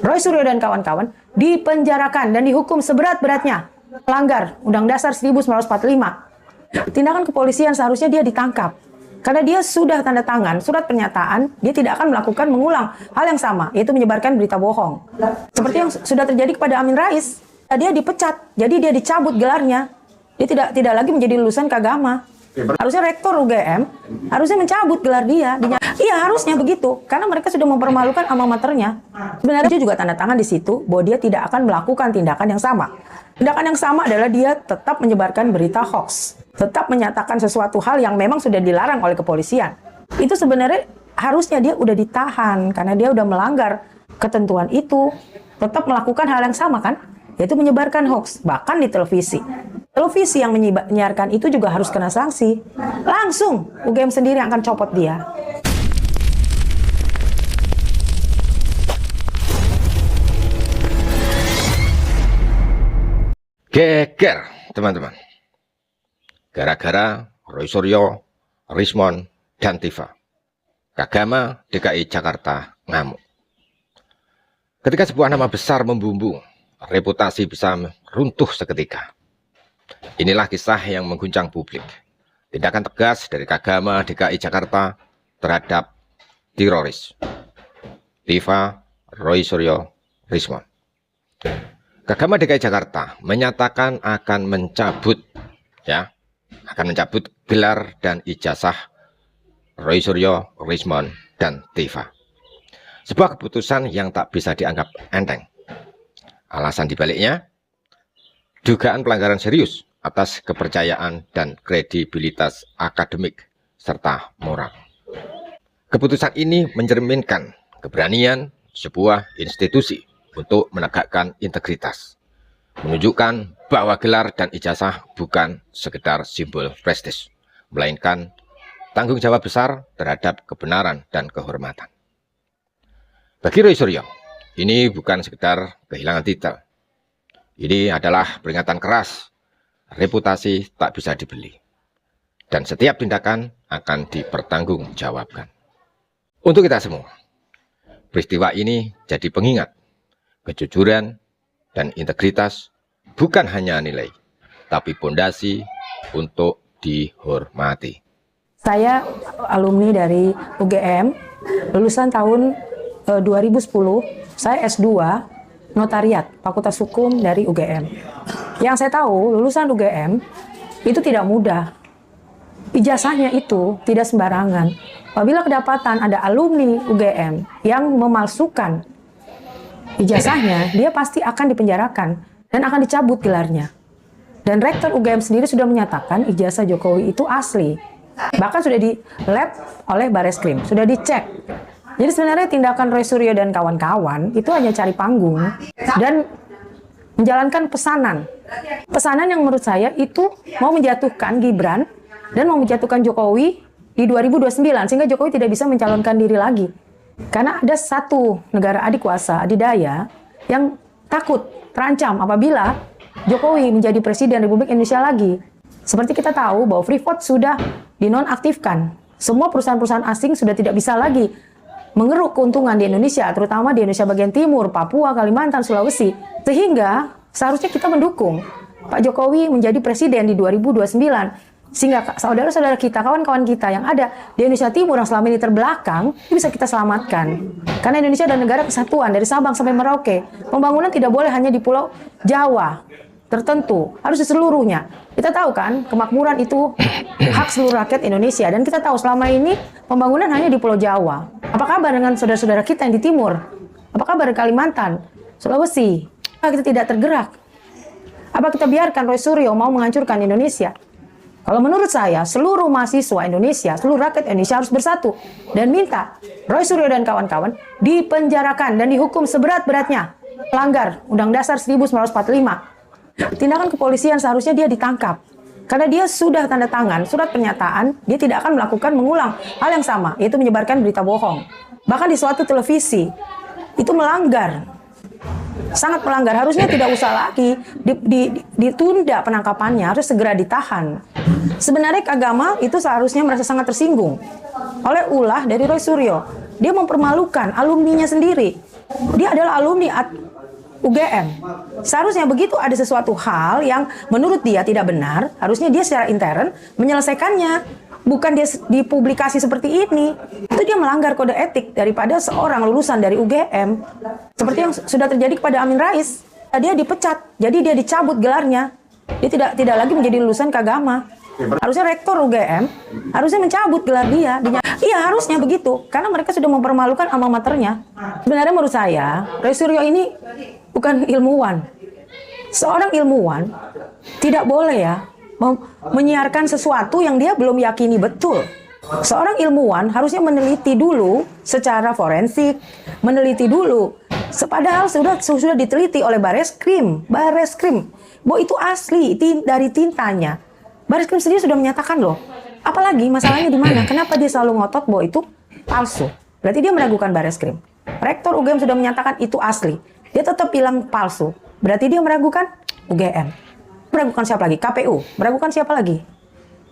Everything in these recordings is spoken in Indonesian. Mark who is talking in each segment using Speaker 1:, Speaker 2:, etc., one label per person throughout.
Speaker 1: Roy Suryo dan kawan-kawan dipenjarakan dan dihukum seberat-beratnya melanggar Undang Dasar 1945. Tindakan kepolisian seharusnya dia ditangkap. Karena dia sudah tanda tangan surat pernyataan, dia tidak akan melakukan mengulang hal yang sama, yaitu menyebarkan berita bohong. Seperti yang sudah terjadi kepada Amin Rais, dia dipecat, jadi dia dicabut gelarnya. Dia tidak lagi menjadi lulusan Kagama. Harusnya rektor UGM harusnya mencabut gelar dia. Iya, harusnya begitu, karena mereka sudah mempermalukan alma maternya. Sebenarnya dia juga tanda tangan di situ bahwa dia tidak akan melakukan tindakan yang sama. Tindakan yang sama adalah dia tetap menyebarkan berita hoax, tetap menyatakan sesuatu hal yang memang sudah dilarang oleh kepolisian. Itu sebenarnya harusnya dia udah ditahan karena dia udah melanggar ketentuan itu, tetap melakukan hal yang sama kan, yaitu menyebarkan hoax, bahkan di televisi. Televisi yang menyiarkan itu juga harus kena sanksi. Langsung UGM sendiri yang akan copot dia.
Speaker 2: Geger, teman-teman. Gara-gara Roy Suryo, Rismon, dan Tiva. Kagama DKI Jakarta ngamuk. Ketika sebuah nama besar membumbung, reputasi bisa runtuh seketika. Inilah kisah yang mengguncang publik. Tindakan tegas dari Kagama DKI Jakarta terhadap teroris Tiva, Roy Suryo, Rismon. Kagama DKI Jakarta menyatakan akan mencabut gelar dan ijazah Roy Suryo, Rismon, dan Tiva. Sebuah keputusan yang tak bisa dianggap enteng. Alasan dibaliknya, dugaan pelanggaran serius atas kepercayaan dan kredibilitas akademik serta moral. Keputusan ini mencerminkan keberanian sebuah institusi untuk menegakkan integritas, menunjukkan bahwa gelar dan ijazah bukan sekedar simbol prestis, melainkan tanggung jawab besar terhadap kebenaran dan kehormatan. Bagi Roy Suryo, ini bukan sekedar kehilangan titel. Ini adalah peringatan keras, reputasi tak bisa dibeli, dan setiap tindakan akan dipertanggungjawabkan. Untuk kita semua, peristiwa ini jadi pengingat kejujuran dan integritas bukan hanya nilai, tapi pondasi untuk dihormati.
Speaker 1: Saya alumni dari UGM, lulusan tahun 2010, saya S2 Notariat, Fakultas Hukum dari UGM. Yang saya tahu, lulusan UGM itu tidak mudah. Ijazahnya itu tidak sembarangan. Apabila kedapatan ada alumni UGM yang memalsukan ijazahnya, dia pasti akan dipenjarakan dan akan dicabut gelarnya. Dan Rektor UGM sendiri sudah menyatakan ijazah Jokowi itu asli. Bahkan sudah di lab oleh Bareskrim, sudah dicek. Jadi sebenarnya tindakan Roy Suryo dan kawan-kawan itu hanya cari panggung dan menjalankan pesanan. Pesanan yang menurut saya itu mau menjatuhkan Gibran dan mau menjatuhkan Jokowi di 2029, sehingga Jokowi tidak bisa mencalonkan diri lagi. Karena ada satu negara adik kuasa, adidaya, yang takut, terancam apabila Jokowi menjadi Presiden Republik Indonesia lagi. Seperti kita tahu bahwa Freeport sudah dinonaktifkan. Semua perusahaan-perusahaan asing sudah tidak bisa lagi mengeruk keuntungan di Indonesia, terutama di Indonesia bagian timur, Papua, Kalimantan, Sulawesi. Sehingga seharusnya kita mendukung Pak Jokowi menjadi Presiden di 2029. Sehingga saudara-saudara kita, kawan-kawan kita yang ada di Indonesia Timur yang selama ini terbelakang, bisa kita selamatkan. Karena Indonesia adalah negara kesatuan dari Sabang sampai Merauke. Pembangunan tidak boleh hanya di Pulau Jawa tertentu, harus di seluruhnya. Kita tahu kan, kemakmuran itu hak seluruh rakyat Indonesia. Dan kita tahu selama ini pembangunan hanya di Pulau Jawa. Apa kabar dengan saudara-saudara kita yang di Timur? Apa kabar di Kalimantan, Sulawesi? Apa kita tidak tergerak? Apa kita biarkan Roy Suryo mau menghancurkan Indonesia? Kalau menurut saya, seluruh mahasiswa Indonesia, seluruh rakyat Indonesia harus bersatu dan minta Roy Suryo dan kawan-kawan dipenjarakan dan dihukum seberat-beratnya melanggar Undang Dasar 1945. Tindakan kepolisian seharusnya dia ditangkap. Karena dia sudah tanda tangan surat pernyataan, dia tidak akan melakukan mengulang hal yang sama, yaitu menyebarkan berita bohong. Bahkan di suatu televisi, itu melanggar. Sangat melanggar, harusnya tidak usah lagi ditunda penangkapannya, harus segera ditahan. Sebenarnya Kagama itu seharusnya merasa sangat tersinggung oleh ulah dari Roy Suryo. Dia mempermalukan alumninya sendiri. Dia adalah alumni UGM. Seharusnya begitu ada sesuatu hal yang menurut dia tidak benar, harusnya dia secara intern menyelesaikannya. Bukan dia dipublikasi seperti ini. Itu dia melanggar kode etik daripada seorang lulusan dari UGM. Seperti yang sudah terjadi kepada Amin Rais. Dia dipecat, jadi dia dicabut gelarnya. Dia tidak lagi menjadi lulusan Kagama. Harusnya rektor UGM harusnya mencabut gelar dia. Iya, harusnya begitu, karena mereka sudah mempermalukan alma maternya. Sebenarnya menurut saya, Roy Suryo ini bukan ilmuwan. Seorang ilmuwan tidak boleh ya menyiarkan sesuatu yang dia belum yakini betul. Seorang ilmuwan harusnya meneliti dulu secara forensik, meneliti dulu. Padahal sudah diteliti oleh Bareskrim bahwa itu asli dari tintanya. Bareskrim sendiri sudah menyatakan loh. Apalagi masalahnya di mana? Kenapa dia selalu ngotot bahwa itu palsu? Berarti dia meragukan Bareskrim. Rektor UGM sudah menyatakan itu asli. Dia tetap bilang palsu. Berarti dia meragukan UGM. Meragukan siapa lagi? KPU. Meragukan siapa lagi?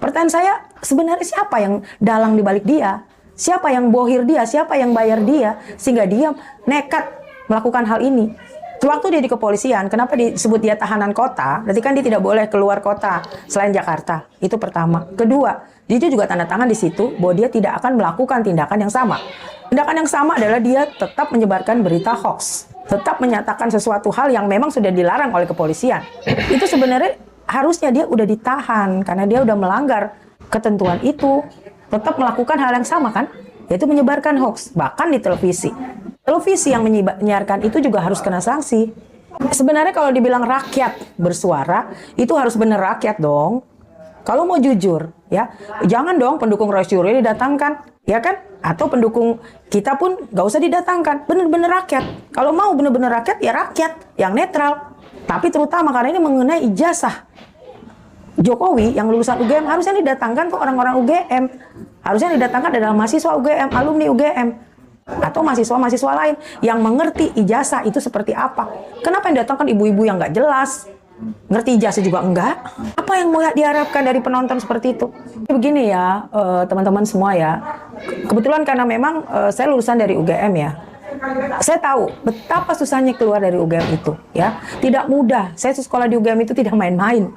Speaker 1: Pertanyaan saya, sebenarnya siapa yang dalang di balik dia? Siapa yang bohir dia? Siapa yang bayar dia? Sehingga dia nekat melakukan hal ini. Waktu dia di kepolisian, kenapa disebut dia tahanan kota? Berarti kan dia tidak boleh keluar kota selain Jakarta. Itu pertama. Kedua, dia juga tanda tangan di situ bahwa dia tidak akan melakukan tindakan yang sama. Tindakan yang sama adalah dia tetap menyebarkan berita hoax. Tetap menyatakan sesuatu hal yang memang sudah dilarang oleh kepolisian. Itu sebenarnya harusnya dia udah ditahan karena dia udah melanggar ketentuan itu. Tetap melakukan hal yang sama kan? Yaitu menyebarkan hoax, bahkan di televisi. Televisi yang menyiarkan itu juga harus kena sanksi. Sebenarnya kalau dibilang rakyat bersuara, itu harus benar rakyat dong. Kalau mau jujur, ya, jangan dong pendukung Roy Suryo didatangkan, ya kan? Atau pendukung kita pun gak usah didatangkan, benar-benar rakyat. Kalau mau benar-benar rakyat, ya rakyat yang netral. Tapi terutama karena ini mengenai ijazah Jokowi yang lulusan UGM, harusnya didatangkan ke orang-orang UGM. Harusnya didatangkan adalah mahasiswa UGM, alumni UGM. Atau mahasiswa-mahasiswa lain yang mengerti ijazah itu seperti apa. Kenapa yang datangkan ibu-ibu yang nggak jelas? Ngerti ijazah juga enggak? Apa yang mau diharapkan dari penonton seperti itu? Begini ya, teman-teman semua ya. Kebetulan karena memang saya lulusan dari UGM ya. Saya tahu betapa susahnya keluar dari UGM itu ya. Tidak mudah. Saya sekolah di UGM itu tidak main-main.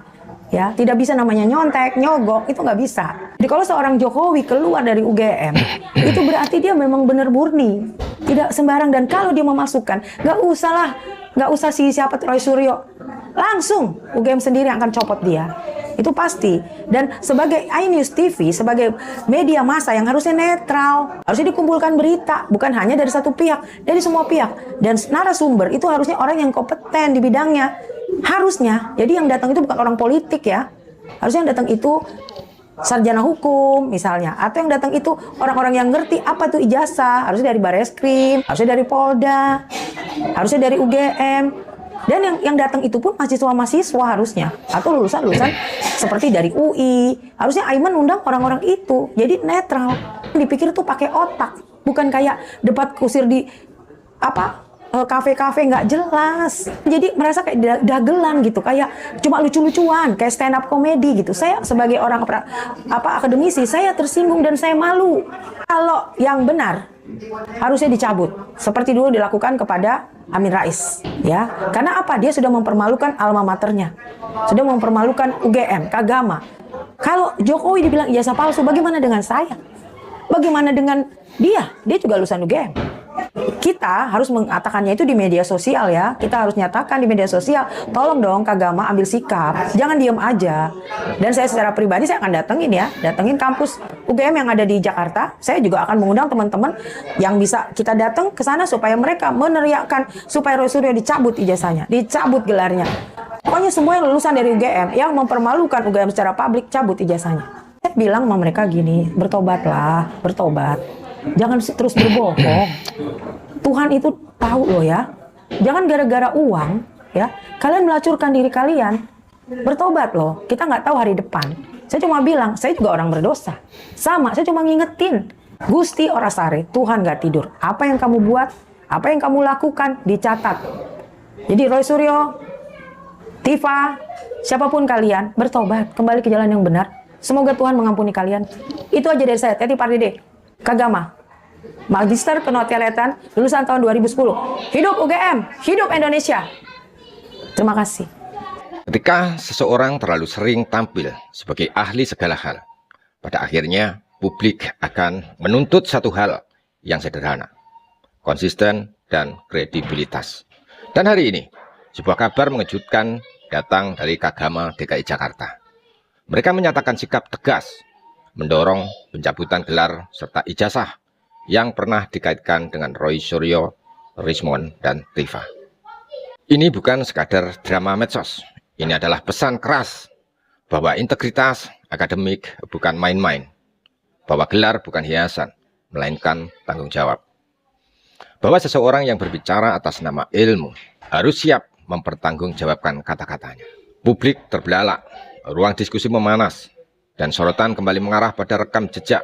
Speaker 1: Ya, tidak bisa namanya nyontek, nyogok, itu nggak bisa. Jadi kalau seorang Jokowi keluar dari UGM, itu berarti dia memang benar murni, tidak sembarang. Dan kalau dia memasukkan, nggak usah siapa Roy Suryo, langsung UGM sendiri akan copot dia. Itu pasti. Dan sebagai iNews TV, sebagai media massa yang harusnya netral, harusnya dikumpulkan berita, bukan hanya dari satu pihak, dari semua pihak. Dan narasumber itu harusnya orang yang kompeten di bidangnya. Harusnya, jadi yang datang itu bukan orang politik ya. Harusnya yang datang itu sarjana hukum misalnya. Atau yang datang itu orang-orang yang ngerti apa itu ijazah. Harusnya dari Bareskrim, harusnya dari Polda, harusnya dari UGM. Dan yang datang itu pun mahasiswa-mahasiswa harusnya. Atau lulusan-lulusan seperti dari UI. Harusnya Aiman undang orang-orang itu. Jadi netral. Dipikir tuh pakai otak. Bukan kayak debat kusir di kafe-kafe nggak jelas. Jadi merasa kayak dagelan gitu, kayak cuma lucu-lucuan, kayak stand up comedy gitu. Saya sebagai orang akademisi, saya tersinggung dan saya malu. Kalau yang benar harusnya dicabut, seperti dulu dilakukan kepada Amin Rais, ya. Karena apa? Dia sudah mempermalukan alma maternya, sudah mempermalukan UGM, Kagama. Kalau Jokowi dibilang ijazah palsu, bagaimana dengan saya? Bagaimana dengan dia? Dia juga lulusan UGM. Kita harus mengatakannya itu di media sosial ya. Kita harus nyatakan di media sosial. Tolong dong Kagama ambil sikap. Jangan diem aja. Dan saya secara pribadi saya akan datengin kampus UGM yang ada di Jakarta. Saya juga akan mengundang teman-teman yang bisa kita datang ke sana supaya mereka meneriakkan supaya Roy Suryo dicabut ijazahnya, dicabut gelarnya. Pokoknya semua yang lulusan dari UGM yang mempermalukan UGM secara publik, cabut ijazahnya. Saya bilang sama mereka gini, bertobatlah, bertobat. Jangan terus berbohong. Tuhan itu tahu loh ya. Jangan gara-gara uang ya, kalian melacurkan diri kalian. Bertobat loh. Kita nggak tahu hari depan. Saya cuma bilang, saya juga orang berdosa. Sama, saya cuma ngingetin. Gusti Orasare, Tuhan nggak tidur. Apa yang kamu buat, apa yang kamu lakukan, dicatat. Jadi Roy Suryo, Tifa, siapapun kalian, bertobat, kembali ke jalan yang benar. Semoga Tuhan mengampuni kalian. Itu aja dari saya. Teti Pardede, Kagama. Magister Penotariatan lulusan tahun 2010. Hidup UGM, hidup Indonesia. Terima kasih.
Speaker 2: Ketika seseorang terlalu sering tampil sebagai ahli segala hal, pada akhirnya publik akan menuntut satu hal yang sederhana, konsisten dan kredibilitas. Dan hari ini, sebuah kabar mengejutkan datang dari Kagama DKI Jakarta. Mereka menyatakan sikap tegas, mendorong pencabutan gelar serta ijazah yang pernah dikaitkan dengan Roy Suryo, Rismond, dan Tifa. Ini bukan sekadar drama medsos. Ini adalah pesan keras bahwa integritas akademik bukan main-main, bahwa gelar bukan hiasan, melainkan tanggung jawab. Bahwa seseorang yang berbicara atas nama ilmu harus siap mempertanggungjawabkan kata-katanya. Publik terbelalak, ruang diskusi memanas, dan sorotan kembali mengarah pada rekam jejak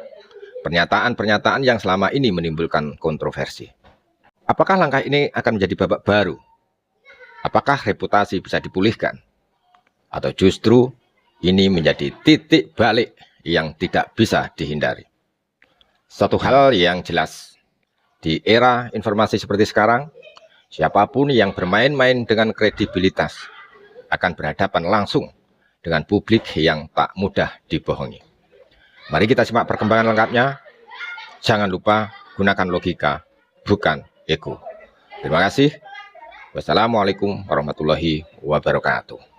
Speaker 2: pernyataan-pernyataan yang selama ini menimbulkan kontroversi. Apakah langkah ini akan menjadi babak baru? Apakah reputasi bisa dipulihkan? Atau justru ini menjadi titik balik yang tidak bisa dihindari? Satu hal yang jelas, di era informasi seperti sekarang, siapapun yang bermain-main dengan kredibilitas akan berhadapan langsung dengan publik yang tak mudah dibohongi. Mari kita simak perkembangan lengkapnya. Jangan lupa gunakan logika, bukan ego. Terima kasih. Wassalamualaikum warahmatullahi wabarakatuh.